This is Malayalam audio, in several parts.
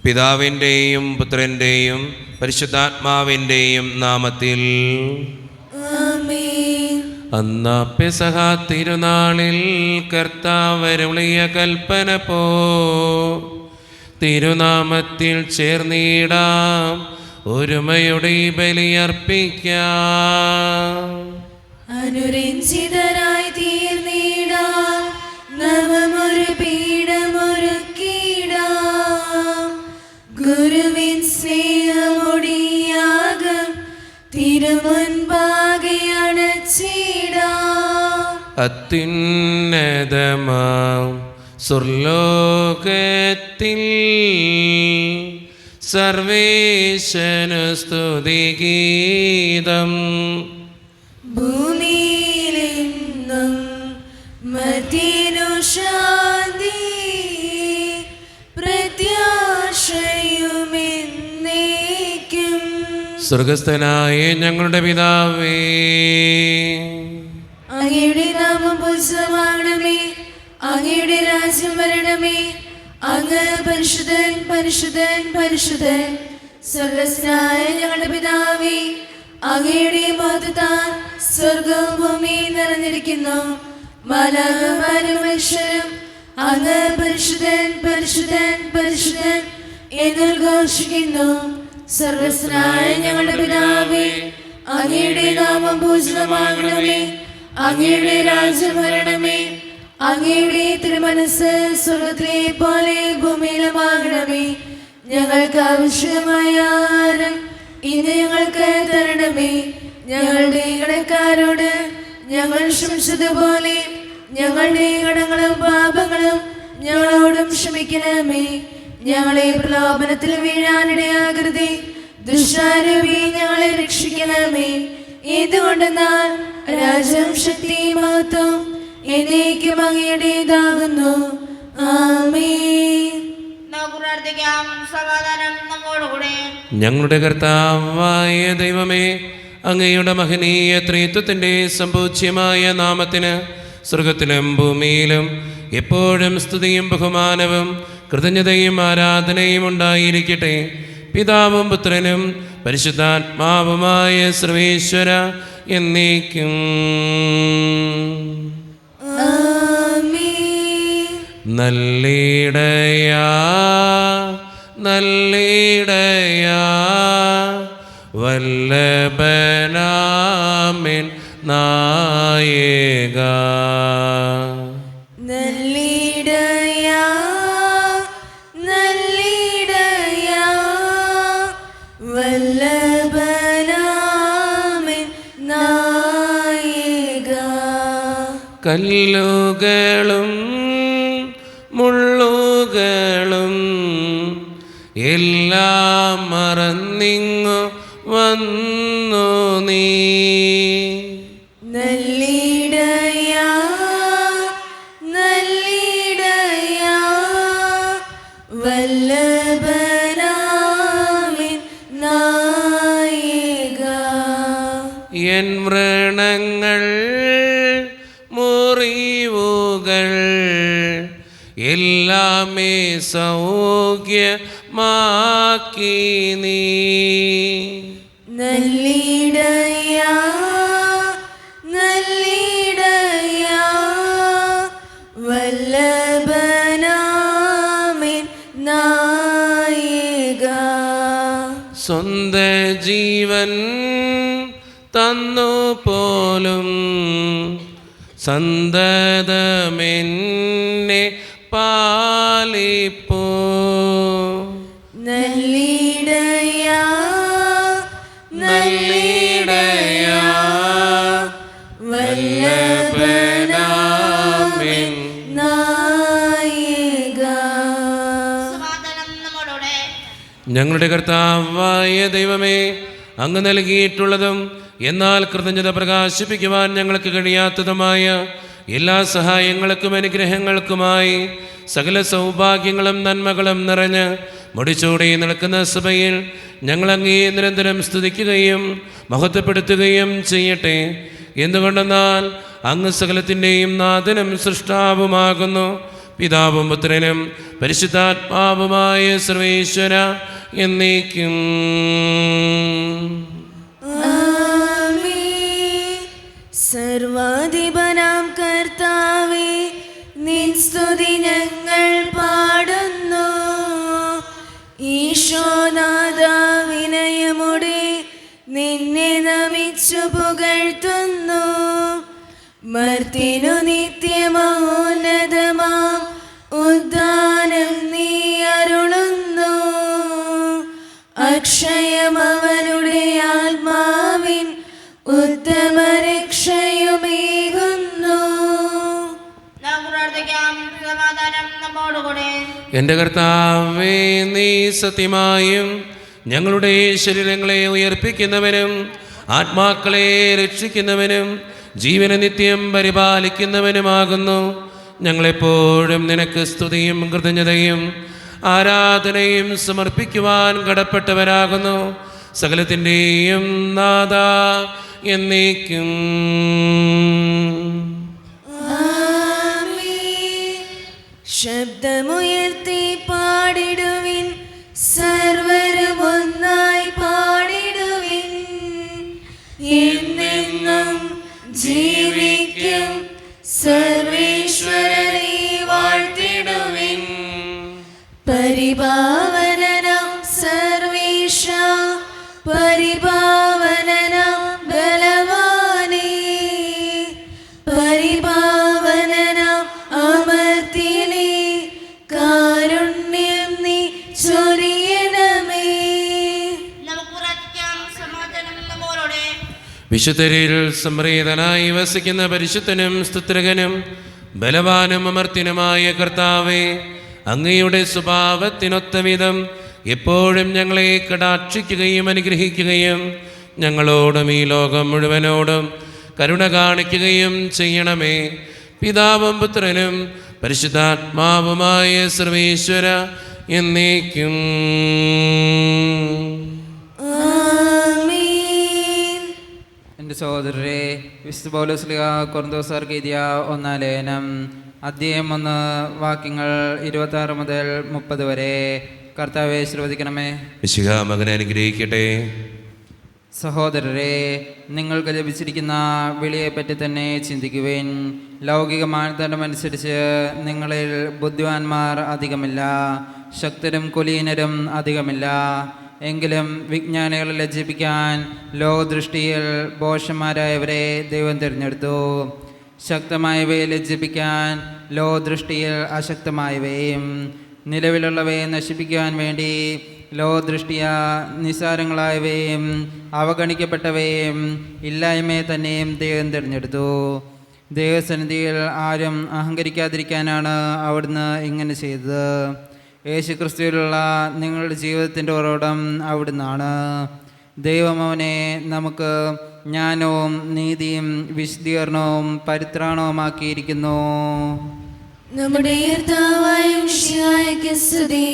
പിതാവിൻ്റെയും പുത്രൻ്റെയും പരിശുദ്ധാത്മാവിൻ്റെയും നാമത്തിൽ ആമേൻ. അന്നാ പെസഹ തിരുനാളിൽ കർത്താവരുളിയ കൽപ്പന പോ തിരുനാമത്തിൽ ചേർന്നിടാം, ഒരുമയുടെ ബലിയർപ്പിക്കാം. അനുരഞ്ജിതരായി തീർന്നിടാം, നവമൊരു പീഠമൊരുക്കിടാം. ഗുരുവിൻ സ്നേഹമൊടിയാകം തിരുമുൻപാകെ അണച്ചിടാം. അത്യുന്നതമാം സ്വർലോകത്തിൽ സർവേശനു സ്തുതിഗീതം. ഭൂമിയിലെന്നും മർത്യനു ശാന്തി, പ്രത്യാശയുമെന്നേക്കും. സ്വർഗസ്ഥനായ ഞങ്ങളുടെ പിതാവേ, അങ്ങയുടെ നാമം പൂജിതമാകണമേ, അങ്ങയുടെ രാജ്യം വരണമേ. അങ്ങ് പരിശുദ്ധൻ പരിശുദ്ധൻ പരിശുദ്ധൻ. സ്വർഗസ്ഥനായ ഞങ്ങളുടെ പിതാവേ, അങ്ങയുടെ മഹത്വത്താൽ സ്വർഗവും ഭൂമിയും നിറഞ്ഞിരിക്കുന്നു. മാലാഖമാരും മനുഷ്യരും അങ്ങ് പരിശുദ്ധൻ പരിശുദ്ധൻ പരിശുദ്ധൻ എന്നുദ്ഘോഷിക്കുന്നു. സ്വർഗസ്ഥനായ ഞങ്ങളുടെ പിതാവേ, അങ്ങയുടെ നാമം പൂജിതമാകണമേ, അങ്ങയുടെ രാജ്യം വരണമേ. അങ്ങയുടെ തിരുമനസ്സ് സ്വർഗത്തിലെ പോലെ ഭൂമിയിലുമാകണമേ. ഞങ്ങൾക്ക് ആവശ്യമായ ആഹാരം ഇന്ന് ഞങ്ങൾക്ക് തരണമേ. ഞങ്ങളുടെ കടക്കാരോട് ഞങ്ങൾ ക്ഷമിച്ചതുപോലെ ഞങ്ങളുടെ കടങ്ങളും പാപങ്ങളും ഞങ്ങളോടും ക്ഷമിക്കണമേ. ഞങ്ങളെ പ്രലോഭനത്തിൽ വീഴാനിടയാകരുതേ, ദുഷ്ടാരൂപി ഞങ്ങളെ രക്ഷിക്കണമേ. എന്തുകൊണ്ടെന്നാൽ രാജ്യം ശക്തി മഹത്വം എന്നേക്കും അങ്ങയുടേതാകുന്നു. ആമേൻ. സമാധാനം നമ്മോടുകൂടെ. ഞങ്ങളുടെ കർത്താവായ ദൈവമേ, അങ്ങയുടെ മഹനീയ ത്രിത്വത്തിൻ്റെ സമ്പൂജ്യമായ നാമത്തിന് സ്വർഗത്തിലും ഭൂമിയിലും എപ്പോഴും സ്തുതിയും ബഹുമാനവും കൃതജ്ഞതയും ആരാധനയും ഉണ്ടായിരിക്കട്ടെ. പിതാവും പുത്രനും പരിശുദ്ധാത്മാവുമായ സർവേശ്വര എന്നേക്കും. ആമേൻ. നല്ലിടയാ നല്ലിടയാ വല്ലഭനാമിൻ നായക. നല്ലിടയാ നല്ലിടയാ വല്ലഭനാമൻ നായക. കല്ലുകളും മുള്ളുകളും എല്ലാം മറന്നിങ്ങു വന്നു നീ. നല്ലിടയാ നല്ലിടയാ വല്ലഭനാമൻ നായക. എൻ വ്രണങ്ങൾ മുറിവുകൾ എല്ലാമേ സൗഖ്യമാക്കി നീ. നല്ലിടയാ നല്ലിടയാ വല്ലഭനാമൻ നായക. സ്വന്ത ജീവൻ തന്നു പോലും സന്തതമെന്നെ പാലിപ്പോ. നല്ലിടയാ നല്ലിടയാ വല്ലഭനാമിൻ നായക. സമാധാനം നമ്മോടുകൂടെ. ഞങ്ങളുടെ കർത്താവായ ദൈവമേ, അങ്ങ് നൽകിയിട്ടുള്ളതും എന്നാൽ കൃതജ്ഞത പ്രകാശിപ്പിക്കുവാൻ ഞങ്ങൾക്ക് കഴിയാത്തതുമായ എല്ലാ സഹായങ്ങൾക്കും അനുഗ്രഹങ്ങൾക്കുമായി സകല സൗഭാഗ്യങ്ങളും നന്മകളും നിറഞ്ഞ് മുടിച്ചൂടി നിൽക്കുന്ന സഭയിൽ ഞങ്ങൾ അങ്ങേ നിരന്തരം സ്തുതിക്കുകയും മഹത്വപ്പെടുത്തുകയും ചെയ്യട്ടെ. എന്തുകൊണ്ടെന്നാൽ അങ്ങ് സകലത്തിൻ്റെയും നാഥനും സൃഷ്ടാവുമാകുന്നു. പിതാവും പുത്രനും പരിശുദ്ധാത്മാവുമായ സർവേശ്വര എന്നേക്കും. ആമേൻ. സർവാധിപനാം കർത്താവേ, നിൻ സ്തുതി ഞങ്ങൾ പാടുന്നു. ഈശോനാഥ, വിനയമുടെ നിന്നെ നമിച്ചു പുകഴ്ത്തുന്നു. മർത്തിനു നിത്യമോന്നതമാം ഉദ്ധാനം നീ അരുളുന്നു. അക്ഷയമവനുടെ ആത്മാവിൻ ഉത്തമരക്ഷയുമേകുന്നു. നമുക്ക് പ്രാർത്ഥിക്കാം. സമാധാനം നമ്മോടുകൂടെ. എൻ്റെ കർത്താവേ, നീ സത്യമായും ഞങ്ങളുടെ ശരീരങ്ങളെ ഉയർപ്പിക്കുന്നവനും ആത്മാക്കളെ രക്ഷിക്കുന്നവനും ജീവന നിത്യം പരിപാലിക്കുന്നവനുമാകുന്നു. ഞങ്ങളെപ്പോഴും നിനക്ക് സ്തുതിയും കൃതജ്ഞതയും ആരാധനയും സമർപ്പിക്കുവാൻ കടപ്പെട്ടവരാകുന്നു. സകലത്തിൻ്റെയും നാഥ എന്നേക്കും. ആമേൻ. ശബ്ദമുയർത്തി പാടിടുവിൻ, സർവരും ഒന്നായി പാടിടുവിൻ. എന്നെന്നും ജീവിക്കും സർവേശ്വരനെ വാഴ്ത്തിടുവിൻ. പരിപാവനനം സർവേശ, പരിപാവനനം ബലവാനേ, പരിപാവനനം അമർത്തിനെ, കാരുണ്യം നീ ചൊരിയണമേ. നമുക്ക് പ്രാർത്ഥിക്കാം. സമാധാനം നമ്മോടുകൂടെ. വിശുദ്ധരിൽ സംപ്രീതനായി വസിക്കുന്ന പരിശുദ്ധനും സ്തുത്രകനും ബലവാനും അമർത്തിനുമായ കർത്താവേ, അങ്ങയുടെ സ്വഭാവത്തിനൊത്ത വിധം എപ്പോഴും ഞങ്ങളെ കടാക്ഷിക്കുകയും അനുഗ്രഹിക്കുകയും ഞങ്ങളോടും ഈ ലോകം മുഴുവനോടും കരുണ കാണിക്കുകയും ചെയ്യണമേ. പിതാവും പുത്രനും പരിശുദ്ധാത്മാവുമായ സർവേശ്വര എന്നേക്കും. ആമേൻ. എൻ്റെ സഹോദരരെ, വിശുദ്ധ പൗലോസ് ശ്ലീഹ കൊരിന്തോസ്യർക്ക് എഴുതിയ 1 ലേഖനം അധ്യായം 1 വാക്യങ്ങൾ 26 മുതൽ 30 വരെ. കർത്താവെ ശ്രദ്ധിക്കണമേ. മിശിഹാ മകനെ അനുഗ്രഹിക്കട്ടെ. സഹോദരരെ, നിങ്ങൾക്ക് ലഭിച്ചിരിക്കുന്ന വിളിയെപ്പറ്റി തന്നെ ചിന്തിക്കുവേൻ. ലൗകിക മാനദണ്ഡമനുസരിച്ച് നിങ്ങളിൽ ബുദ്ധിമാന്മാർ അധികമില്ല, ശക്തരും കുലീനരും അധികമില്ല. എങ്കിലും വിജ്ഞാനികളെ ലജ്ജിപ്പിക്കാൻ ലോകദൃഷ്ടിയിൽ ഭോഷന്മാരായവരെ ദൈവം തിരഞ്ഞെടുത്തു. ശക്തമായവയെ ലജ്ജിപ്പിക്കാൻ ലോകദൃഷ്ടിയിൽ അശക്തമായവയും, നിലവിലുള്ളവയെ നശിപ്പിക്കുവാൻ വേണ്ടി ലോകദൃഷ്ടിയ നിസ്സാരങ്ങളായവയും അവഗണിക്കപ്പെട്ടവയും ഇല്ലായ്മയെ തന്നെയും ദൈവം തിരഞ്ഞെടുത്തു. ദൈവസന്നിധിയിൽ ആരും അഹങ്കരിക്കാതിരിക്കാനാണ് അവിടുന്ന് ഇങ്ങനെ ചെയ്തത്. യേശുക്രിസ്തുവിലുള്ള നിങ്ങളുടെ ജീവിതത്തിൻ്റെ ഉറവിടം അവിടുന്നാണ്. ദൈവം അവനെ നമുക്ക് ജ്ഞാനവും നീതിയും വിശദീകരണവും പരിത്രാണവുമാക്കിയിരിക്കുന്നു. നമ്മുടെ കർത്താവായ മിശിഹായ്ക്ക് സ്തുതി.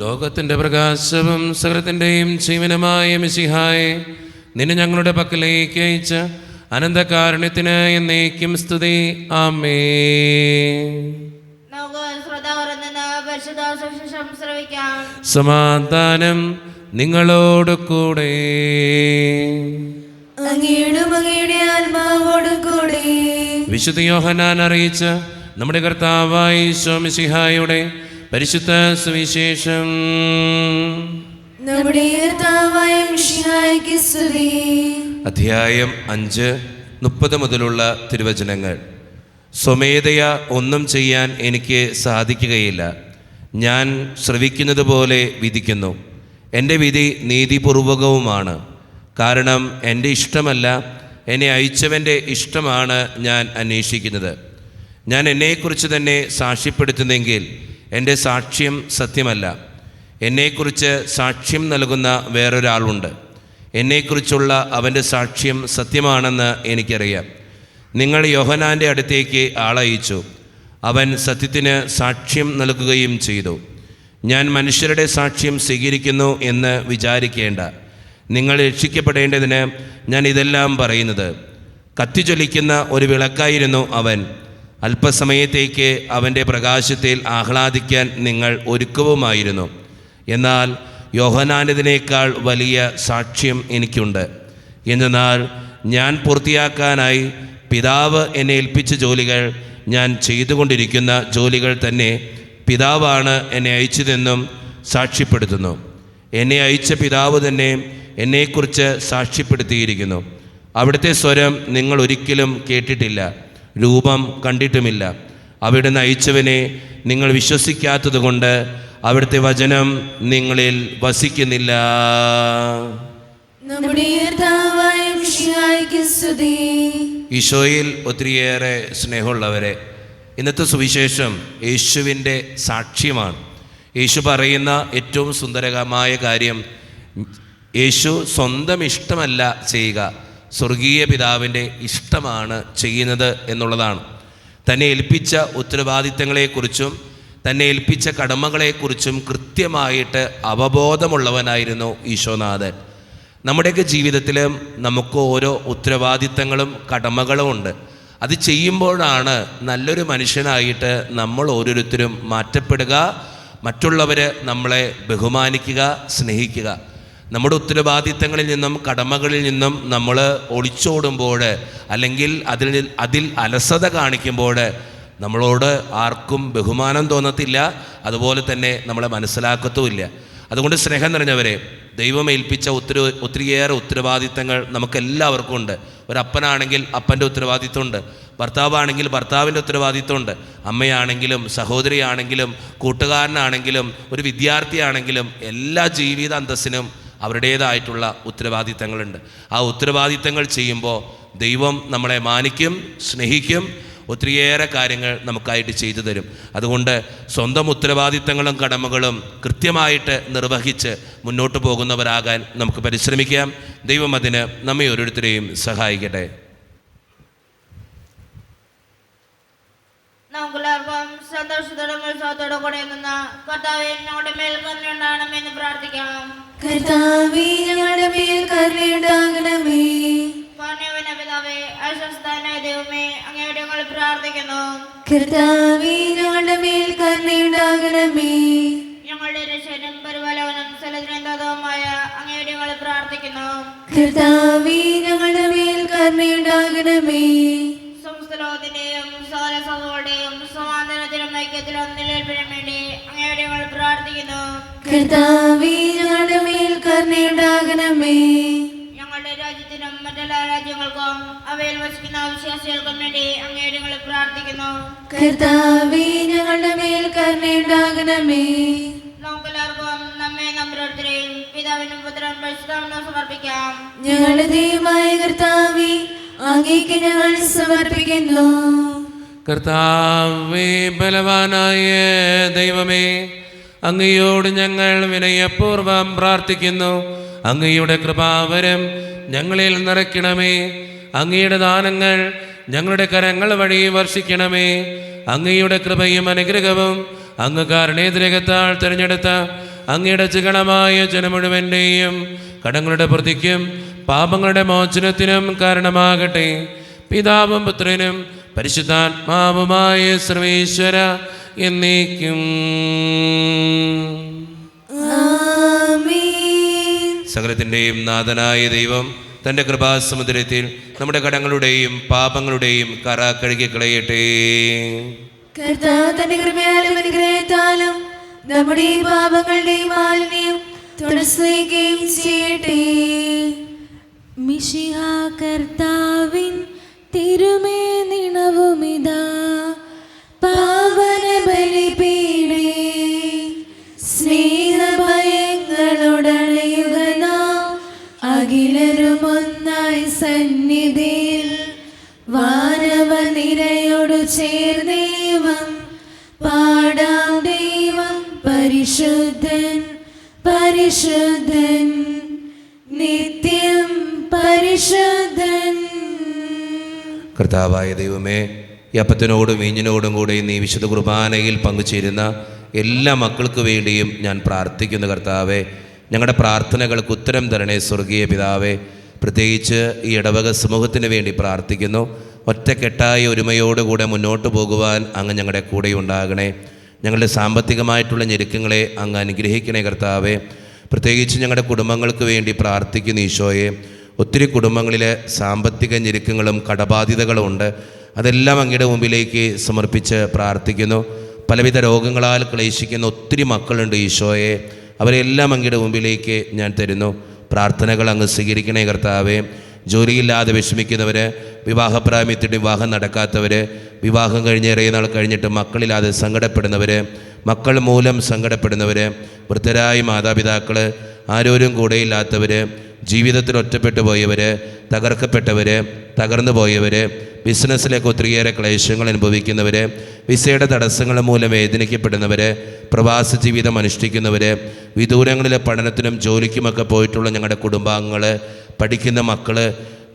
ലോകത്തിൻ്റെ പ്രകാശവും സകലത്തിൻ്റെയും ജീവനുമായ മിശിഹായെ, നിന്നെ ഞങ്ങളുടെ പക്കലേക്ക് അയച്ച അനന്തകാരുണ്യത്തിന് എന്നേക്കും സ്തുതി. ആമേൻ. നമുക്ക് ശ്രോതാവരിൽ നിന്ന് പരിശുദ്ധ സുവിശേഷം ശ്രവിക്കാം. സമാധാനം നിങ്ങളോട് കൂടെ. അങ്ങയുടെ മകയുടെ ആത്മാവോടും കൂടെ. വിശുദ്ധ യോഹന്നാൻ അറിയിച്ച നമ്മുടെ കർത്താവായ ഈശോ മിശിഹായുടെ പരിശുദ്ധ സുവിശേഷം. നമ്മുടെ കർത്താവായ മിശിഹായ്ക്ക് സ്തുതി. അധ്യായം 5 30 മുതലുള്ള തിരുവചനങ്ങൾ. സ്വമേധയാ ഒന്നും ചെയ്യാൻ എനിക്ക് സാധിക്കുകയില്ല. ഞാൻ ശ്രവിക്കുന്നത് പോലെ വിധിക്കുന്നു. എൻ്റെ വിധി നീതിപൂർവകവുമാണ്. കാരണം എൻ്റെ ഇഷ്ടമല്ല, എന്നെ അയച്ചവൻ്റെ ഇഷ്ടമാണ് ഞാൻ അന്വേഷിക്കുന്നത്. ഞാൻ എന്നെക്കുറിച്ച് തന്നെ സാക്ഷ്യപ്പെടുത്തുന്നെങ്കിൽ എൻ്റെ സാക്ഷ്യം സത്യമല്ല. എന്നെക്കുറിച്ച് സാക്ഷ്യം നൽകുന്ന വേറൊരാളുണ്ട്. എന്നെക്കുറിച്ചുള്ള അവൻ്റെ സാക്ഷ്യം സത്യമാണെന്ന് എനിക്കറിയാം. നിങ്ങൾ യോഹന്നാൻ്റെ അടുത്തേക്ക് ആളയച്ചു. അവൻ സത്യത്തിന് സാക്ഷ്യം നൽകുകയും ചെയ്തു. ഞാൻ മനുഷ്യരുടെ സാക്ഷ്യം സ്വീകരിക്കുന്നു എന്ന് വിചാരിക്കേണ്ട. നിങ്ങൾ രക്ഷിക്കപ്പെടേണ്ടതിന് ഞാൻ ഇതെല്ലാം പറയുന്നത്. കത്തിജ്വലിക്കുന്ന ഒരു വിളക്കായിരുന്നു അവൻ. അല്പസമയത്തേക്ക് അവൻ്റെ പ്രകാശത്തിൽ ആഹ്ലാദിക്കാൻ നിങ്ങൾ ഒരുക്കവുമായിരുന്നു. എന്നാൽ യോഹന്നാനതിനേക്കാൾ വലിയ സാക്ഷ്യം എനിക്കുണ്ട്. എന്നാൽ ഞാൻ പൂർത്തിയാക്കാനായി പിതാവ് എന്നെ ഏൽപ്പിച്ച ജോലികൾ ഞാൻ ചെയ്തുകൊണ്ടിരിക്കുന്ന ജോലികൾ തന്നെ പിതാവാണ് എന്നെ അയച്ചതെന്നും സാക്ഷ്യപ്പെടുത്തുന്നു. എന്നെ അയച്ച പിതാവ് തന്നെ എന്നെക്കുറിച്ച് സാക്ഷ്യപ്പെടുത്തിയിരിക്കുന്നു. അവിടുത്തെ സ്വരം നിങ്ങൾ ഒരിക്കലും കേട്ടിട്ടില്ല, രൂപം കണ്ടിട്ടുമില്ല. അവിടുന്ന് അയച്ചവനെ നിങ്ങൾ വിശ്വസിക്കാത്തതുകൊണ്ട് അവിടുത്തെ വചനം നിങ്ങളിൽ വസിക്കുന്നില്ല. നമ്മുടെ കർത്താവായ മിശിഹായ്ക്ക് സ്തുതി. ഈശോയിൽ ഒത്തിരിയേറെ സ്നേഹമുള്ളവരെ, ഇന്നത്തെ സുവിശേഷം യേശുവിൻ്റെ സാക്ഷ്യമാണ്. യേശു പറയുന്ന ഏറ്റവും സുന്ദരമായ കാര്യം, യേശു സ്വന്തം ഇഷ്ടമല്ല ചെയ്യുക, സ്വർഗീയ പിതാവിൻ്റെ ഇഷ്ടമാണ് ചെയ്യുന്നത് എന്നുള്ളതാണ്. തന്നെ ഏൽപ്പിച്ച ഉത്തരവാദിത്തങ്ങളെക്കുറിച്ചും തന്നെ ഏൽപ്പിച്ച കടമകളെക്കുറിച്ചും കൃത്യമായിട്ട് അവബോധമുള്ളവനായിരുന്നു ഈശോനാഥൻ. നമ്മുടെയൊക്കെ ജീവിതത്തിൽ നമുക്ക് ഓരോ ഉത്തരവാദിത്തങ്ങളും കടമകളും ഉണ്ട്. അത് ചെയ്യുമ്പോഴാണ് നല്ലൊരു മനുഷ്യനായിട്ട് നമ്മൾ ഓരോരുത്തരും മാറ്റപ്പെടുക, മറ്റുള്ളവർ നമ്മളെ ബഹുമാനിക്കുക, സ്നേഹിക്കുക. നമ്മുടെ ഉത്തരവാദിത്തങ്ങളിൽ നിന്നും കടമകളിൽ നിന്നും നമ്മൾ ഒളിച്ചോടുമ്പോൾ, അല്ലെങ്കിൽ അതിൽ അലസത കാണിക്കുമ്പോൾ നമ്മളോട് ആർക്കും ബഹുമാനം തോന്നത്തില്ല, അതുപോലെ തന്നെ നമ്മളെ മനസ്സിലാക്കത്തുമില്ല. അതുകൊണ്ട് സ്നേഹം നിറഞ്ഞവരെ, ദൈവം ഏൽപ്പിച്ച ഒത്തിരിയേറെ ഉത്തരവാദിത്തങ്ങൾ നമുക്കെല്ലാവർക്കും ഉണ്ട്. ഒരപ്പനാണെങ്കിൽ അപ്പൻ്റെ ഉത്തരവാദിത്തമുണ്ട്, ഭർത്താവാണെങ്കിൽ ഭർത്താവിൻ്റെ ഉത്തരവാദിത്തമുണ്ട്, അമ്മയാണെങ്കിലും സഹോദരിയാണെങ്കിലും കൂട്ടുകാരനാണെങ്കിലും ഒരു വിദ്യാർത്ഥിയാണെങ്കിലും എല്ലാ ജീവിത അന്തസ്സിനും അവരുടേതായിട്ടുള്ള ഉത്തരവാദിത്തങ്ങളുണ്ട്. ആ ഉത്തരവാദിത്തങ്ങൾ ചെയ്യുമ്പോൾ ദൈവം നമ്മളെ മാനിക്കും, സ്നേഹിക്കും, ഒത്തിരിയേറെ കാര്യങ്ങൾ നമുക്കായിട്ട് ചെയ്തു തരും. അതുകൊണ്ട് സ്വന്തം ഉത്തരവാദിത്തങ്ങളും കടമകളും കൃത്യമായിട്ട് നിർവഹിച്ച് മുന്നോട്ട് പോകുന്നവരാകാൻ നമുക്ക് പരിശ്രമിക്കാം. ദൈവം അതിന് നമ്മെ ഓരോരുത്തരെയും സഹായിക്കട്ടെ. നമുക്കെല്ലാവർക്കും സന്തോഷത്തോടും ഉത്സവത്തോടും കൂടെ നിന്ന് കർത്താവേ ഞങ്ങളുടെ മേൽ കരുണയുണ്ടാകണമെന്ന് പ്രാർത്ഥിക്കാം. കർത്താവേ ഞങ്ങളുടെ മേൽ കരുണയുണ്ടാകണമേ. പിതാവേ, അശ്വസ്ഥാനായ ദൈവമേ, അങ്ങയോട് ഞങ്ങൾ പ്രാർത്ഥിക്കുന്നു. കർത്താവേ ഞങ്ങളുടെ മേൽ കരുണയുണ്ടാകണമേ. ഞങ്ങളുടെ രക്ഷകനും പരിപാലകനും സകലത്തിനുമായ അങ്ങയോട് ഞങ്ങൾ പ്രാർത്ഥിക്കുന്നു. കർത്താവേ ഞങ്ങളുടെ മേൽ കരുണയുണ്ടാകണമേ. സമസ്ത ലോകത്തിന്റെയും സകല സഭകളുടെയും സമാധാനത്തിലും ഐക്യത്തിലും നിലനിൽപ്പിനും വേണ്ടി അങ്ങയോട് ഞങ്ങൾ പ്രാർത്ഥിക്കുന്നു. കർത്താവേ ഞങ്ങളുടെ മേൽ കരുണയുണ്ടാകണമേ. ഞങ്ങളുടെ രാജ്യത്തിനും മറ്റെല്ലാ രാജ്യങ്ങൾക്കും അവയിൽ വസിക്കുന്ന വിശ്വാസികൾക്കും വേണ്ടി അങ്ങയോട് ഞങ്ങൾ പ്രാർത്ഥിക്കുന്നു. കർത്താവേ ഞങ്ങളുടെ മേൽ കരുണയുണ്ടാകണമേ. നമുക്കെല്ലാവർക്കും നമ്മെ ഓരോരുത്തരെയും പിതാവിനും പുത്രനും പരിശുദ്ധാത്മാവിനും സമർപ്പിക്കാം. ഞങ്ങളുടെ ദൈവമായ കർത്താവേ, അങ്ങേക്ക് ഞങ്ങൾ സമർപ്പിക്കുന്നു. കർത്താവേ, ബലവാനായ ദൈവമേ, അങ്ങയോട് ഞങ്ങൾ വിനയപൂർവം പ്രാർത്ഥിക്കുന്നു. അങ്ങയുടെ കൃപാവരം ഞങ്ങളിൽ നിറയ്ക്കണമേ. അങ്ങയുടെ ദാനങ്ങൾ ഞങ്ങളുടെ കരങ്ങൾ വഴി വർഷിക്കണമേ. അങ്ങയുടെ കൃപയും അനുഗ്രഹവും അങ്ങ് കാരുണ്യത്തിരകത്താൽ തിരഞ്ഞെടുത്ത അങ്ങയുടെ ചികണമായ ജനം മുഴുവൻ്റെയും കടങ്ങളുടെ പ്രതിക്കും പാപങ്ങളുടെ മോചനത്തിനും കാരണമാകട്ടെ. പിതാവും പുത്രനും പരിശുദ്ധാത്മാവുമായ സർവേശ്വര എന്നേക്കും. സകലത്തിൻ്റെയും നാഥനായ ദൈവം തൻ്റെ കൃപാസമുദ്രത്തിൽ നമ്മുടെ കടങ്ങളുടെയും പാപങ്ങളുടെയും കറ കഴുകിക്കളയട്ടെ. കർത്താവ് തന്റെ കൃപയാലും അനുഗ്രഹത്താലും നമ്മുടെ പാപങ്ങളുടെ മാലിന്യം തുടച്ചുനീക്കുകയും ചെയ്യട്ടെ. മിശിഹ കർത്താവിൻ തിരുമേ നിണവുമിതാ പാവന ബലിപീഠേ സ്നേഹഭയങ്ങളുടണയുക നാം അഖിലരുമൊന്നായി സന്നിധിയിൽ വാനവ നിരയോടു ചേർന്നേവം പാടാം ദൈവം പരിശുദ്ധൻ പരിശുദ്ധൻ നിത്യം പരിശുദ്ധൻ. കർത്താവായ ദൈവമേ, ഈ അപ്പത്തിനോടും വീഞ്ഞിനോടും കൂടെ നീ വിശുദ്ധ കുർബാനയിൽ പങ്കുചേരുന്ന എല്ലാ മക്കൾക്ക് വേണ്ടിയും ഞാൻ പ്രാർത്ഥിക്കുന്നു. കർത്താവെ, ഞങ്ങളുടെ പ്രാർത്ഥനകൾക്ക് ഉത്തരം തരണേ സ്വർഗീയ പിതാവേ. പ്രത്യേകിച്ച് ഈ ഇടവക സമൂഹത്തിന് വേണ്ടി പ്രാർത്ഥിക്കുന്നു. ഒറ്റക്കെട്ടായ ഒരുമയോടുകൂടെ മുന്നോട്ട് പോകുവാൻ അങ്ങ് ഞങ്ങളുടെ കൂടെ ഉണ്ടാകണേ. ഞങ്ങളുടെ സാമ്പത്തികമായിട്ടുള്ള ഞെരുക്കങ്ങളെ അങ്ങ് അനുഗ്രഹിക്കണേ കർത്താവേ. പ്രത്യേകിച്ച് ഞങ്ങളുടെ കുടുംബങ്ങൾക്ക് വേണ്ടി പ്രാർത്ഥിക്കുന്ന ഈശോയെ, ഒത്തിരി കുടുംബങ്ങളിൽ സാമ്പത്തിക ഞെരുക്കങ്ങളും കടബാധ്യതകളും ഉണ്ട്. അതെല്ലാം അങ്ങയുടെ മുമ്പിലേക്ക് സമർപ്പിച്ച് പ്രാർത്ഥിക്കുന്നു. പലവിധ രോഗങ്ങളാൽ ക്ലേശിക്കുന്ന ഒത്തിരി മക്കളുണ്ട് ഈശോയെ, അവരെല്ലാം അങ്ങയുടെ മുമ്പിലേക്ക് ഞാൻ തരുന്നു. പ്രാർത്ഥനകൾ അങ്ങ് സ്വീകരിക്കണേ കർത്താവേ. ജോലിയില്ലാതെ വിഷമിക്കുന്നവർ, വിവാഹപ്രായത്തിൽ വിവാഹം നടക്കാത്തവർ, വിവാഹം കഴിഞ്ഞ് ഏറെ നാൾ കഴിഞ്ഞിട്ട് മക്കളില്ലാതെ സങ്കടപ്പെടുന്നവർ, മക്കൾ മൂലം സങ്കടപ്പെടുന്നവർ, വൃദ്ധരായ മാതാപിതാക്കൾ, ആരോരും കൂടെയില്ലാത്തവർ, ജീവിതത്തിൽ ഒറ്റപ്പെട്ടു പോയവർ, തകർക്കപ്പെട്ടവർ, തകർന്നു പോയവർ, ബിസിനസ്സിലേക്ക് ഒത്തിരിയേറെ ക്ലേശങ്ങൾ അനുഭവിക്കുന്നവർ, വിസയുടെ തടസ്സങ്ങൾ മൂലം വേദനിക്കപ്പെടുന്നവർ, പ്രവാസ ജീവിതം അനുഷ്ഠിക്കുന്നവർ, വിദൂരങ്ങളിലെ പഠനത്തിനും ജോലിക്കുമൊക്കെ പോയിട്ടുള്ള ഞങ്ങളുടെ കുടുംബാംഗങ്ങൾ, പഠിക്കുന്ന മക്കൾ,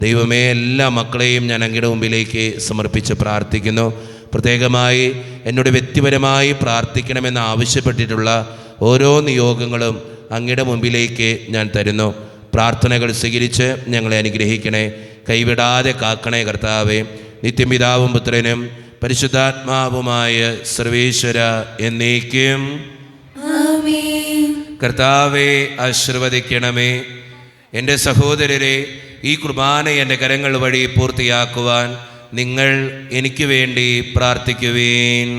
ദൈവമേ എല്ലാ മക്കളെയും ഞാൻ അങ്ങയുടെ മുമ്പിലേക്ക് സമർപ്പിച്ച് പ്രാർത്ഥിക്കുന്നു. പ്രത്യേകമായി എന്നോട് വ്യക്തിപരമായി പ്രാർത്ഥിക്കണമെന്ന് ആവശ്യപ്പെട്ടിട്ടുള്ള ഓരോ നിയോഗങ്ങളും അങ്ങയുടെ മുമ്പിലേക്ക് ഞാൻ തരുന്നു. പ്രാർത്ഥനകൾ സ്വീകരിച്ച് ഞങ്ങളെ അനുഗ്രഹിക്കണേ, കൈവിടാതെ കാക്കണേ കർത്താവേ. നിത്യപിതാവും പുത്രനും പരിശുദ്ധാത്മാവുമായ സർവേശ്വര എന്നേക്കും ആമേൻ. കർത്താവെ ആശീർവദിക്കണമേ. എൻ്റെ സഹോദരരെ, ഈ കുർബാന എൻ്റെ കരങ്ങൾ വഴി പൂർത്തിയാക്കുവാൻ നിങ്ങൾ എനിക്ക് വേണ്ടി പ്രാർത്ഥിക്കുവീൻ.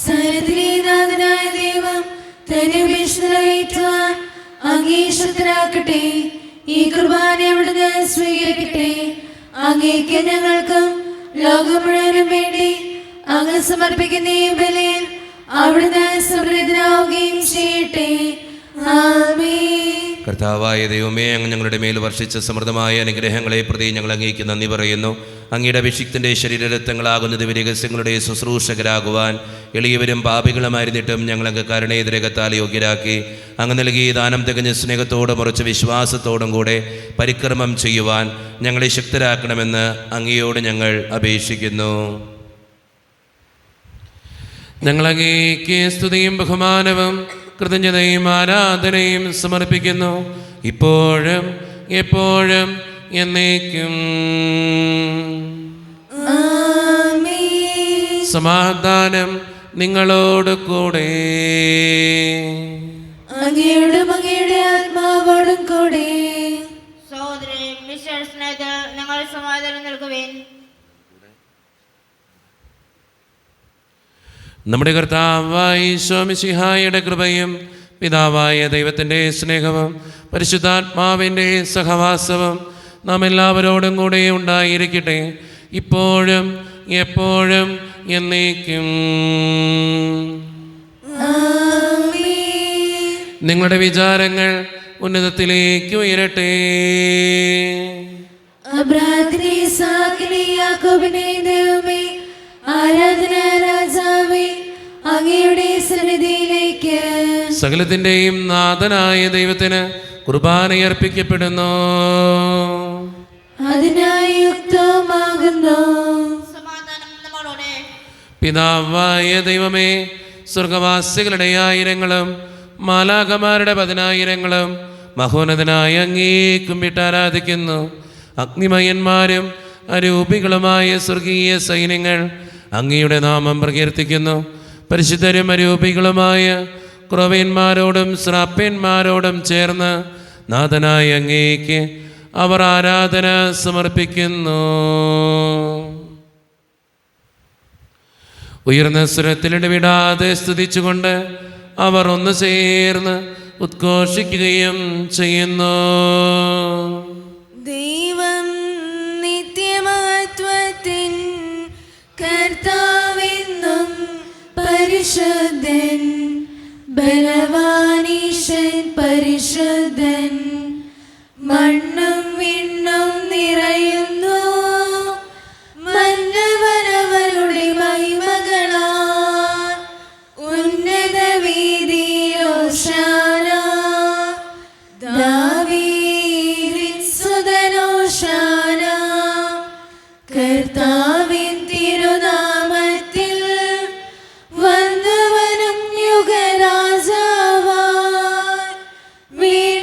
സകലത്തിലെ നാഥനായ ദൈവം തന്നെ ഉപേക്ഷിതരായിട്ടുവാൻ അങ്ങേശുദ്ധരാക്കട്ടെ. ഈ കുർബാന അവിടുന്ന് സ്വീകരിക്കട്ടെ. അങ്ങേക്ക് ഞങ്ങൾക്കും ലോകം മുഴുവനും വേണ്ടി അങ്ങ് സമർപ്പിക്കുന്ന ഈ ബലിയിൽ അവിടുന്ന് സമൃദ്ധനാവുകയും ചെയ്യട്ടെ. ആമേൻ. കർത്താവായ ദൈവമേ, അങ്ങ് ഞങ്ങളുടെ മേൽ വർഷിച്ച സമൃദ്ധമായ അനുഗ്രഹങ്ങളെ പ്രതി ഞങ്ങൾ അങ്ങേക്ക് നന്ദി പറയുന്നു. അങ്ങയുടെ അഭിഷിക്തൻ്റെ ശരീരരക്തങ്ങളാകുന്ന ദിവ്യരഹസ്യങ്ങളുടെ ശുശ്രൂഷകരാകുവാൻ എളിയവരും പാപികളുമായിരുന്നിട്ടും ഞങ്ങളങ്ങ് കരുണേതരകത്താൽ യോഗ്യരാക്കി. അങ്ങ് നൽകി ദാനം തികഞ്ഞ സ്നേഹത്തോടും ഉറച്ച വിശ്വാസത്തോടും കൂടെ പരിക്രമം ചെയ്യുവാൻ ഞങ്ങളെ ശക്തരാക്കണമെന്ന് അങ്ങയോട് ഞങ്ങൾ അപേക്ഷിക്കുന്നു. ഞങ്ങളങ്ങേക്ക് സ്തുതിയും ബഹുമാനവും കൃതജ്ഞതയും ആരാധനയും സമർപ്പിക്കുന്നു, ഇപ്പോഴും എപ്പോഴും എന്നേക്കും. ആമേൻ. സമാധാനം നിങ്ങളോട് കൂടെ. അങ്ങയോടും അങ്ങയുടെ ആത്മാവോടും കൂടെ. സഹോദരൻ മിസ്റ്റർ സ്നേഹിതർ, നിങ്ങൾ സമാധാനം നൽകുവേൻ. നമ്മുടെ കർത്താവായ ഈശോ മിശിഹായുടെ കൃപയും പിതാവായ ദൈവത്തിൻ്റെ സ്നേഹവും പരിശുദ്ധാത്മാവിൻ്റെ സഹവാസവും നാം എല്ലാവരോടും കൂടെ ഉണ്ടായിരിക്കട്ടെ, ഇപ്പോഴും എപ്പോഴും എന്നേക്കും. ആമേൻ. നിങ്ങളുടെ വിചാരങ്ങൾ ഉന്നതത്തിലേക്ക് ഉയരട്ടെ. അബ്രാഹാമിനെ, ഇസ്ഹാക്കിനെ, യാക്കോബിനെ ദൈവമേ, ആരാധന രാജാവേ, അങ്ങയുടെ സന്നിധിയിലേക്ക് സകലത്തിൻ്റെയും നാഥനായ ദൈവത്തിന് കുർബാനയർപ്പിക്കപ്പെടുന്നു. അതിനായി യുക്തമാകുന്നു. സമാധാനം നമ്മളോടെ. പിതാവായ ദൈവമേ, സ്വർഗവാസികളുടെ ആയിരങ്ങളും മാലാഖമാരുടെ 10,000ങ്ങളും മഹോന്നതനായ അങ്ങേ കുമ്പിട്ട് ആരാധിക്കുന്നു. അഗ്നിമയന്മാരും അരൂപികളുമായ സ്വർഗീയ സൈന്യങ്ങൾ അങ്ങയുടെ നാമം പ്രകീർത്തിക്കുന്നു. പരിശുദ്ധരും അരൂപികളുമായ ക്രൊവ്യന്മാരോടും ശ്രാപ്യന്മാരോടും ചേർന്ന് നാഥനായ അങ്ങേക്ക് അവർ ആരാധന സമർപ്പിക്കുന്നു. ഉയർന്ന സ്വരത്തിൽ ഇടവിടാതെ സ്തുതിച്ചുകൊണ്ട് അവർ ഒന്ന് ചേർന്ന് ഉദ്ഘോഷിക്കുകയും ചെയ്യുന്നു. ദൈവം നിത്യമഹത്വത്തിൻ കർത്താവെന്നും പരിശുദ്ധൻ, ബലവാനീശൻ പരിശുദ്ധൻ. മണ്ണും വിണ്ണും നിറയുന്നു മന്നവനവരുടെ മഹിമകളാൽ. ഉന്നത വീതിയിൽ ഹോശാന, ദാവീദിൻ സുതൻ ഹോശാന. കർത്താവിൻ തിരുനാമത്തിൽ വന്നവനും യുഗരാജാവായി വീണ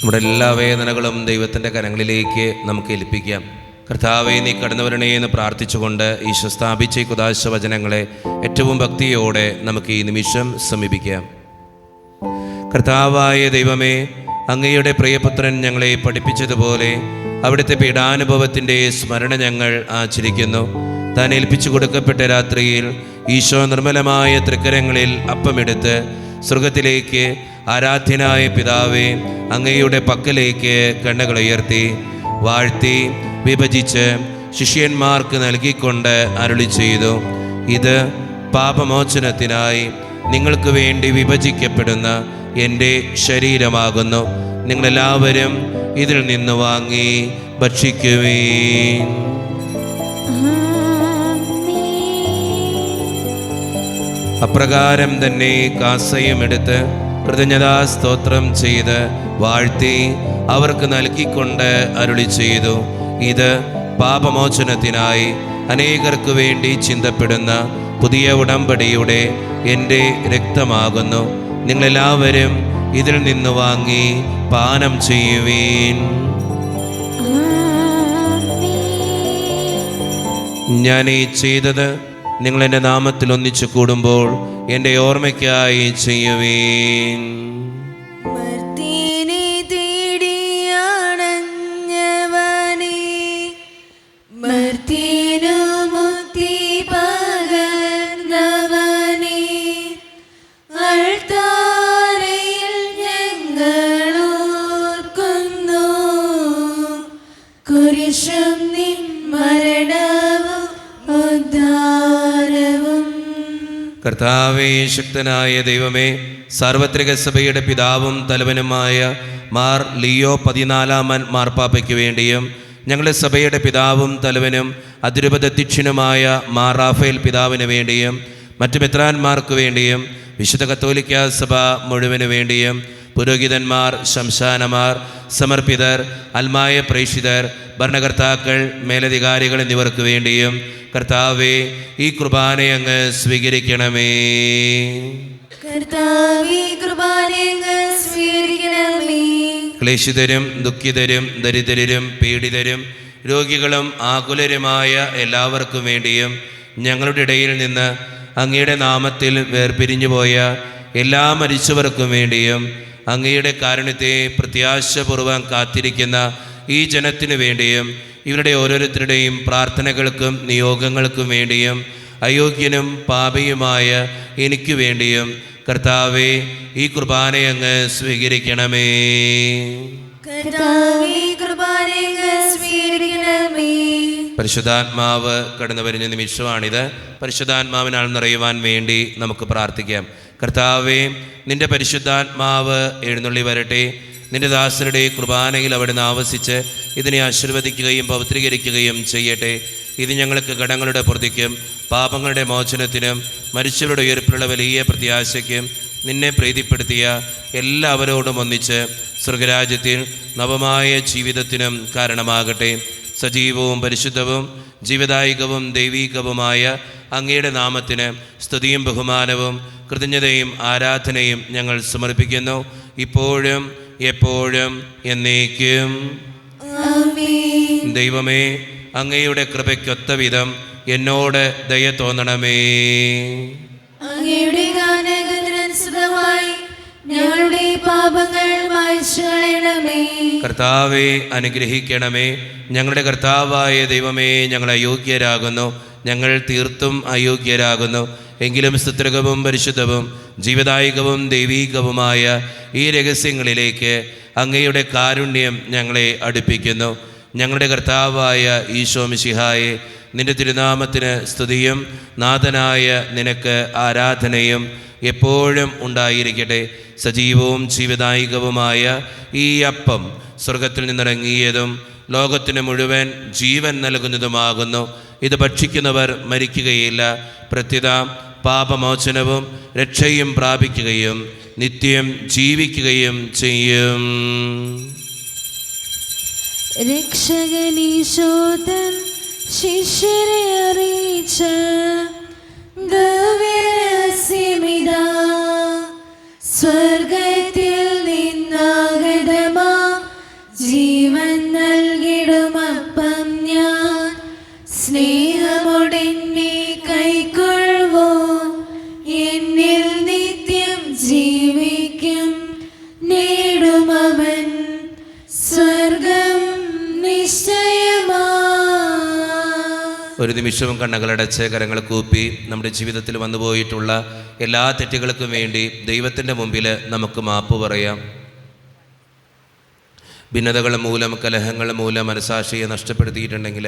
നമ്മുടെ എല്ലാ വേദനകളും ദൈവത്തിൻ്റെ കരങ്ങളിലേക്ക് നമുക്ക് ഏൽപ്പിക്കാം. കർത്താവെ, നീ കടന്നു വരണേ എന്ന് പ്രാർത്ഥിച്ചുകൊണ്ട് ഈശോ സ്ഥാപിച്ച ഈ കുദാശ വചനങ്ങളെ ഏറ്റവും ഭക്തിയോടെ നമുക്ക് ഈ നിമിഷം സമീപിക്കാം. കർത്താവായ ദൈവമേ, അങ്ങയുടെ പ്രിയപുത്രൻ ഞങ്ങളെ പഠിപ്പിച്ചതുപോലെ അവിടുത്തെ പീഡാനുഭവത്തിൻ്റെ സ്മരണ ഞങ്ങൾ ആചരിക്കുന്നു. താൻ ഏൽപ്പിച്ചു കൊടുക്കപ്പെട്ട രാത്രിയിൽ ഈശോ നിർമ്മലമായ തൃക്കരങ്ങളിൽ അപ്പമെടുത്ത് സ്വർഗത്തിലേക്ക് ആരാധ്യനായ പിതാവേ അങ്ങയുടെ പക്കലേക്ക് കണ്ണുകൾ ഉയർത്തി വാഴ്ത്തി വിഭജിച്ച് ശിഷ്യന്മാർക്ക് നൽകിക്കൊണ്ട് അരുളി ചെയ്തു, ഇത് പാപമോചനത്തിനായി നിങ്ങൾക്ക് വേണ്ടി വിഭജിക്കപ്പെടുന്ന എൻ്റെ ശരീരമാകുന്നു. നിങ്ങളെല്ലാവരും ഇതിൽ നിന്ന് വാങ്ങി ഭക്ഷിക്കുവീൻ. അപ്രകാരം തന്നെ കാസയും എടുത്ത് കൃതജ്ഞതാ സ്തോത്രം ചെയ്ത് വാഴ്ത്തി അവർക്ക് നൽകിക്കൊണ്ട് അരുളി ചെയ്തു, ഇത് പാപമോചനത്തിനായി അനേകർക്ക് വേണ്ടി ചിന്തപ്പെടുന്ന പുതിയ ഉടമ്പടിയുടെ എൻ്റെ രക്തമാകുന്നു. നിങ്ങളെല്ലാവരും ഇതിൽ നിന്ന് വാങ്ങി പാനം ചെയ്യുവീൻ. ഞാൻ ഈ ചെയ്തത് നിങ്ങൾ എൻ്റെ നാമത്തിൽ ഒന്നിച്ചു കൂടുമ്പോൾ എൻ്റെ ഓർമ്മയ്ക്കായി ചെയ്യുവീൻ. മർത്യനെ തേടിയാണഞ്ഞവനേ, മർത്യനു മുക്തി പകർന്നവനേ, അൾത്താരയിൽ ഞങ്ങളോർക്കുന്നു കുരിശും നിൻ മരണവും ഉദ്ധാരവും. കർത്താവേ, ശക്തനായ ദൈവമേ, സാർവത്രിക സഭയുടെ പിതാവും തലവനുമായ മാർ ലിയോ 14 മാർപ്പാപ്പയ്ക്ക് വേണ്ടിയും ഞങ്ങളുടെ സഭയുടെ പിതാവും തലവനും അതിരൂപതധ്യക്ഷനുമായ മാർ റാഫേൽ പിതാവിന് വേണ്ടിയും മറ്റു മെത്രാന്മാർക്ക് വേണ്ടിയും വിശുദ്ധ കത്തോലിക്ക സഭ മുഴുവന് വേണ്ടിയും പുരോഹിതന്മാർ, ശംശാനമാർ, സമർപ്പിതർ, അൽമായ പ്രേക്ഷിതർ, ഭരണകർത്താക്കൾ, മേലധികാരികൾ എന്നിവർക്ക് വേണ്ടിയും കർത്താവേ, ഈ കുർബാനയെ അങ്ങ് സ്വീകരിക്കണമേ. കർത്താവേ, കുർബാനയെ അങ്ങ് സ്വീകരിക്കണമേ. ക്ലേശിതരും ദുഃഖിതരും ദരിദ്രരും പീഡിതരും രോഗികളും ആകുലരുമായ എല്ലാവർക്കും വേണ്ടിയും ഞങ്ങളുടെ ഇടയിൽ നിന്ന് അങ്ങയുടെ നാമത്തിൽ വേർപിരിഞ്ഞു പോയ എല്ലാ മരിച്ചവർക്കും വേണ്ടിയും അങ്ങയുടെ കാരുണ്യത്തെ പ്രത്യാശപൂർവ്വം കാത്തിരിക്കുന്ന ഈ ജനത്തിനു വേണ്ടിയും ഇവരുടെ ഓരോരുത്തരുടെയും പ്രാർത്ഥനകൾക്കും നിയോഗങ്ങൾക്കും വേണ്ടിയും അയോഗ്യനും പാപിയുമായ എനിക്ക് വേണ്ടിയും കർത്താവേ, ഈ കുർബാനയെ അങ്ങ് സ്വീകരിക്കണമേ. കർത്താവേ, കുർബാനയെ അങ്ങ് സ്വീകരിക്കണമേ. പരിശുദ്ധാത്മാവ് കടന്നു വരുന്ന നിമിഷമാണിത്. പരിശുദ്ധാത്മാവിനാൽ നിറയുവാൻ വേണ്ടി നമുക്ക് പ്രാർത്ഥിക്കാം. കർത്താവേ, നിന്റെ പരിശുദ്ധാത്മാവ് എഴുന്നള്ളി വരട്ടെ. നിന്റെ ദാസരുടെ കുർബാനയിൽ അവിടുന്ന് ആവസിച്ച് ഇതിനെ ആശീർവദിക്കുകയും പവിത്രീകരിക്കുകയും ചെയ്യട്ടെ. ഇത് ഞങ്ങൾക്ക് കടങ്ങളുടെ പ്രതിക്കും പാപങ്ങളുടെ മോചനത്തിനും മരിച്ചവരുടെ ഉയർപ്പിലുള്ള വലിയ പ്രത്യാശയ്ക്കും നിന്നെ പ്രീതിപ്പെടുത്തിയ എല്ലാവരോടും ഒന്നിച്ച് സ്വർഗരാജ്യത്തിൽ നവമായ ജീവിതത്തിനും കാരണമാകട്ടെ. സജീവവും പരിശുദ്ധവും ജീവദായികവും ദൈവീകവുമായ അങ്ങയുടെ നാമത്തിന് സ്തുതിയും ബഹുമാനവും കൃതജ്ഞതയും ആരാധനയും ഞങ്ങൾ സമർപ്പിക്കുന്നു, ഇപ്പോഴും എപ്പോഴും എന്നേക്കും. ദൈവമേ, അങ്ങയുടെ കൃപയ്ക്കൊത്ത വിധം എന്നോട് ദയ തോന്നണമേ. അങ്ങയുടെ ഗാനഗതിനനുസൃതമായി ഞങ്ങളുടെ പാപങ്ങൾ മായ്ച്ചു കളയണമേ. കർത്താവെ, അനുഗ്രഹിക്കണമേ. ഞങ്ങളുടെ കർത്താവായ ദൈവമേ, ഞങ്ങൾ അയോഗ്യരാകുന്നു, ഞങ്ങൾ തീർത്തും അയോഗ്യരാകുന്നു. എങ്കിലും സ്തുത്യർഹവും പരിശുദ്ധവും ജീവദായികവും ദൈവീകവുമായ ഈ രഹസ്യങ്ങളിലേക്ക് അങ്ങയുടെ കാരുണ്യം ഞങ്ങളെ അടുപ്പിക്കുന്നു. ഞങ്ങളുടെ കർത്താവായ ഈശോ മിശിഹായെ, നിന്റെ തിരുനാമത്തിന് സ്തുതിയും നാഥനായ നിനക്ക് ആരാധനയും എപ്പോഴും ഉണ്ടായിരിക്കട്ടെ. സജീവവും ജീവദായികവുമായ ഈ അപ്പം സ്വർഗത്തിൽ നിന്നിറങ്ങിയതും ലോകത്തിന് മുഴുവൻ ജീവൻ നൽകുന്നതുമാകുന്നു. ഇത് ഭക്ഷിക്കുന്നവർ മരിക്കുകയില്ല, പ്രത്യുത പാപമോചനവും രക്ഷയും പ്രാപിക്കുകയും നിത്യം ജീവിക്കുകയും ചെയ്യും. രക്ഷകനീശോതൻ ശിഷ്യരെ അറിയിച്ച ദിവ്യരഹസ്യമിതാ, സ്വർഗത്തിൽ നിന്നാഗതമാം ജീവൻ നൽകിടുമപ്പം ഞാൻ സ്നേഹമോടെന്നെ കൈക്കൊള്ളുവോ എന്നിൽ നിത്യം ജീവിക്കും നേടുമവൻ സ്വർഗം നിശ്ചയമാ. ഒരു നിമിഷവും കണ്ണുകളടച്ച് കരങ്ങൾ കൂപ്പി നമ്മുടെ ജീവിതത്തിൽ വന്നുപോയിട്ടുള്ള എല്ലാ തെറ്റുകൾക്കും വേണ്ടി ദൈവത്തിൻ്റെ മുമ്പിൽ നമുക്ക് മാപ്പ് പറയാം. ഭിന്നതകൾ മൂലം, കലഹങ്ങൾ മൂലം മനസാക്ഷിയെ നഷ്ടപ്പെടുത്തിയിട്ടുണ്ടെങ്കിൽ,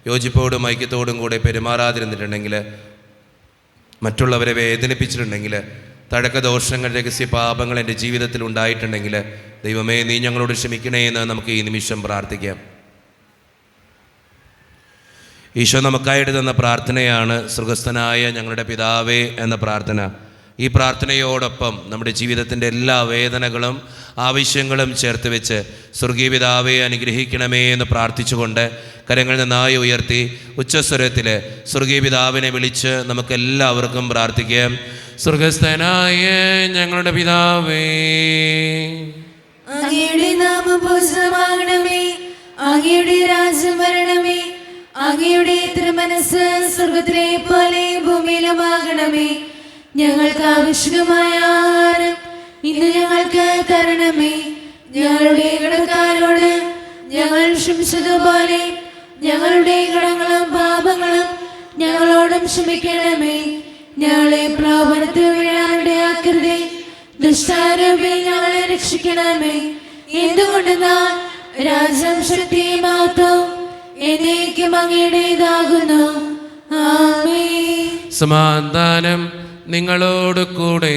യോജിപ്പോടും ഐക്യത്തോടും കൂടെ പെരുമാറാതിരുന്നിട്ടുണ്ടെങ്കിൽ, മറ്റുള്ളവരെ വേദനിപ്പിച്ചിട്ടുണ്ടെങ്കിൽ, തഴക്കദോഷങ്ങൾ, രഹസ്യ പാപങ്ങൾ എൻ്റെ ജീവിതത്തിൽ ഉണ്ടായിട്ടുണ്ടെങ്കിൽ, ദൈവമേ നീ ഞങ്ങളോട് ക്ഷമിക്കണേ എന്ന് നമുക്ക് ഈ നിമിഷം പ്രാർത്ഥിക്കാം. ഈശോ നമുക്കായിട്ട് തന്ന പ്രാർത്ഥനയാണ് സ്വർഗസ്ഥനായ ഞങ്ങളുടെ പിതാവേ എന്ന പ്രാർത്ഥന. ഈ പ്രാർത്ഥനയോടൊപ്പം നമ്മുടെ ജീവിതത്തിൻ്റെ എല്ലാ വേദനകളും ആവശ്യങ്ങളും ചേർത്ത് വെച്ച് സ്വർഗീയ പിതാവേ അനുഗ്രഹിക്കണമേ എന്ന് പ്രാർത്ഥിച്ചുകൊണ്ട് കരങ്ങൾ നന്നായി ഉയർത്തി ഉച്ചസ്വരത്തിൽ സ്വർഗീയ പിതാവിനെ വിളിച്ച് നമുക്കെല്ലാവർക്കും പ്രാർത്ഥിക്കാം. സ്വർഗസ്ഥനായ ഞങ്ങളുടെ പിതാവേ, അങ്ങയുടെ നാമം പൂജിതമാകണമേ, അങ്ങയുടെ രാജ്യം വരണമേ, അങ്ങയുടെ തിരുമനസ്സ് സ്വർഗത്തിലെ പോലെ ഭൂമിയിലുമാകണമേ. ഞങ്ങൾക്ക് ആവശ്യമായ ആഹാരം ഇന്ന് ഞങ്ങൾക്ക് തരണമേ. ഞങ്ങളുടെ കടക്കാരോട് ഞങ്ങൾ ക്ഷമിച്ചതുപോലെ ഞങ്ങളുടെ കടങ്ങളും പാപങ്ങളും ഞങ്ങളോടും ക്ഷമിക്കണമേ. ഞങ്ങളെ പ്രലോഭനത്തിൽ വീഴാനിടയാക്കരുതേ, ദുഷ്ടാരൂപേ ഞങ്ങളെ രക്ഷിക്കണമേ. എന്തുകൊണ്ടെന്നാൽ രാജ്യം, ശക്തിയും മഹത്വവും എന്നേക്കും അങ്ങയുടേതാകുന്നു. ആമേൻ. സമാധാനം നിങ്ങളോട് കൂടെ.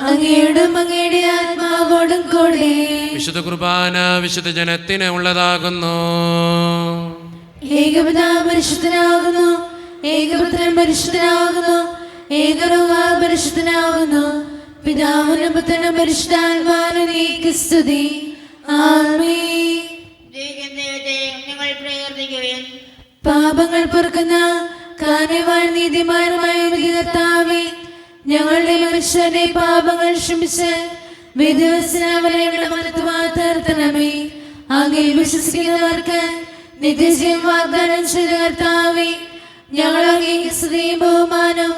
അങ്ങയോടും അങ്ങയുടെ ആത്മാവോടും കൂടെ. വിശുദ്ധ കുർബാന വിശുദ്ധ ജനത്തിന് ഉള്ളതാകുന്നു. ഏകപിതാവ് പരിശുദ്ധനാകുന്നു, ഏകപുത്രൻ പരിശുദ്ധനാകുന്നു, ഏകരൂഹ പരിശുദ്ധനാകുന്നു. പിതാവിനും പുത്രനും പരിശുദ്ധാത്മാവിനും സ്തുതി. ആമേൻ. ദൈവത്തെ നിങ്ങൾ പ്രവർത്തിക്കുകയും പാപങ്ങൾ പൊറുക്കുന്ന കാരണവാൻ നീതിമാനുമായ കർത്താവേ, ഞങ്ങളുടെ മനുഷ്യരുടെ പാപങ്ങൾ ക്ഷമിച്ച് വിധിവസനവരെ തീർത്തണമേ. അങ്ങയിൽ വിശ്വസിക്കുന്നവർക്ക് നിത്യജീവൻ വാഗ്ദാനം ചെയ്ത കർത്താവേ, ഞങ്ങൾ അങ്ങേക്ക് സ്തുതിയും ബഹുമാനവും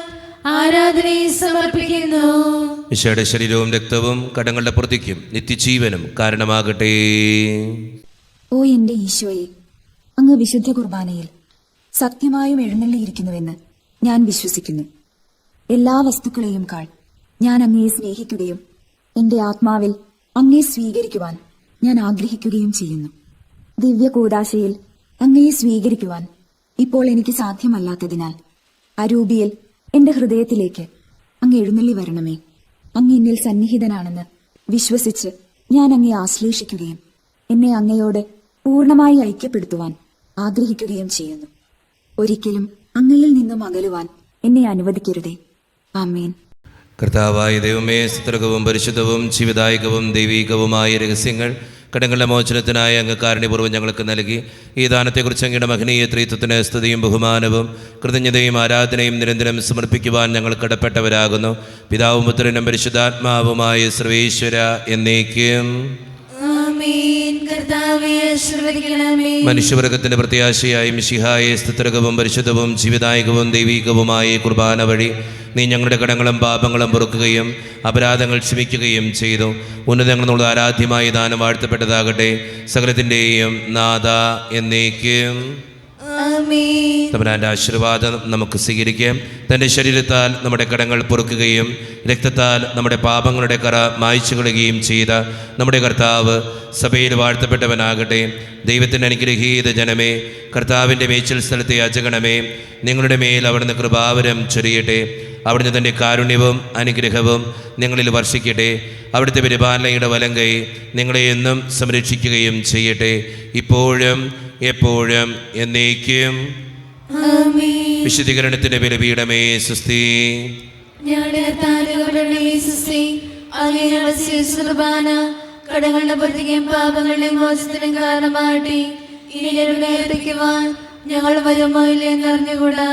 ആരാധനയും സമർപ്പിക്കുന്നു. ഈശോയുടെ ശരീരവും രക്തവും കടങ്ങളുടെ പ്രതിക്കും നിത്യജീവനും കാരണമാകട്ടെ. ഓ എന്റെ ഈശോയെ, അങ്ങ് വിശുദ്ധ കുർബാനയിൽ സത്യമായും എഴുന്നള്ളിയിരിക്കുന്നുവെന്ന് ഞാൻ വിശ്വസിക്കുന്നു. എല്ലാ വസ്തുക്കളെയും കാൾ ഞാൻ അങ്ങയെ സ്നേഹിക്കുകയും എന്റെ ആത്മാവിൽ അങ്ങയെ സ്വീകരിക്കുവാൻ ഞാൻ ആഗ്രഹിക്കുകയും ചെയ്യുന്നു. ദിവ്യ കൂദാശയിൽ അങ്ങയെ സ്വീകരിക്കുവാൻ ഇപ്പോൾ എനിക്ക് സാധ്യമല്ലാത്തതിനാൽ അരൂപിയിൽ എന്റെ ഹൃദയത്തിലേക്ക് അങ്ങ് എഴുന്നള്ളി വരണമേ. അങ്ങ് എന്നിൽ സന്നിഹിതനാണെന്ന് വിശ്വസിച്ച് ഞാൻ അങ്ങയെ ആശ്ലേഷിക്കുകയും എന്നെ അങ്ങയോട് പൂർണ്ണമായി ഐക്യപ്പെടുത്തുവാൻ ആഗ്രഹിക്കുകയും ചെയ്യുന്നു. ഒരിക്കലും അങ്ങയിൽ നിന്നും അകലുവാൻ എന്നെ അനുവദിക്കരുതേ. ആമേൻ. കർത്താവായ ദൈവമേ, സ്തുതകവും പരിശുദ്ധവും ജീവിതായകവും ദൈവീകവുമായ രഹസ്യങ്ങൾ കടങ്ങളുടെ മോചനത്തിനായ അങ്ങ് കാരുണ്യപൂർവ്വം ഞങ്ങൾക്ക് നൽകി. ഈ ദാനത്തെക്കുറിച്ച് അങ്ങയുടെ മഹനീയ ത്രിത്വത്തിന് സ്തുതിയും ബഹുമാനവും കൃതജ്ഞതയും ആരാധനയും നിരന്തരം സമർപ്പിക്കുവാൻ ഞങ്ങൾ കടപ്പെട്ടവരാകുന്നു. പിതാവും പുത്രനും പരിശുദ്ധാത്മാവുമായ സർവേശ്വര എന്നേക്കും. ആമേൻ. കർത്താവേ ആശീർവദിക്കണമേ. മനുഷ്യവർഗത്തിന്റെ പ്രത്യാശയായ മിശിഹായെ സ്തുതകവും പരിശുദ്ധവും ജീവിതായകവും ദൈവീകവുമായ കുർബാന വഴി നീ ഞങ്ങളുടെ കടങ്ങളും പാപങ്ങളും പൊറുക്കുകയും അപരാധങ്ങൾ ക്ഷമിക്കുകയും ചെയ്തു. ഉന്നതങ്ങളെന്നുള്ള ആരാധ്യമായ ദാനം വാഴ്ത്തപ്പെട്ടതാകട്ടെ. സകലത്തിൻ്റെയും നാഥ എന്നേക്കും. തമ്പുരാന്റെ ആശീർവാദം നമുക്ക് സ്വീകരിക്കാം. തൻ്റെ ശരീരത്താൽ നമ്മുടെ കടങ്ങൾ പൊറുക്കുകയും രക്തത്താൽ നമ്മുടെ പാപങ്ങളുടെ കറ മായ്ച്ചു കളയുകയും ചെയ്ത നമ്മുടെ കർത്താവ് സഭയിൽ വാഴ്ത്തപ്പെട്ടവനാകട്ടെ. ദൈവത്തിൻ്റെ അനുഗ്രഹീത ജനമേ, കർത്താവിൻ്റെ മേച്ചിൽ സ്ഥലത്തെ യാചകണമേ, നിങ്ങളുടെ മേൽ അവിടുന്ന് കൃപാവരം ചൊരിയട്ടെ. അവിടുന്ന് തൻ്റെ കാരുണ്യവും അനുഗ്രഹവും നിങ്ങളിൽ വർഷിക്കട്ടെ. അവിടുത്തെ പരിപാലനയുടെ വലങ്കൈ നിങ്ങളെ എന്നും സംരക്ഷിക്കുകയും ചെയ്യട്ടെ, ഇപ്പോഴും എപ്പോഴും എന്നേക്കും. വിശുദ്ധീകരണത്തിന്റെ ബലിപീഠമേ സുസ്തി. കടങ്ങളുടെ പുറത്തേക്കും പാപങ്ങളുടെ മോചനത്തിനും കാരണമാകട്ടെ. ഇനി ഞങ്ങൾ വരുമോ ഇല്ലെന്ന് അറിഞ്ഞുകൂടാ.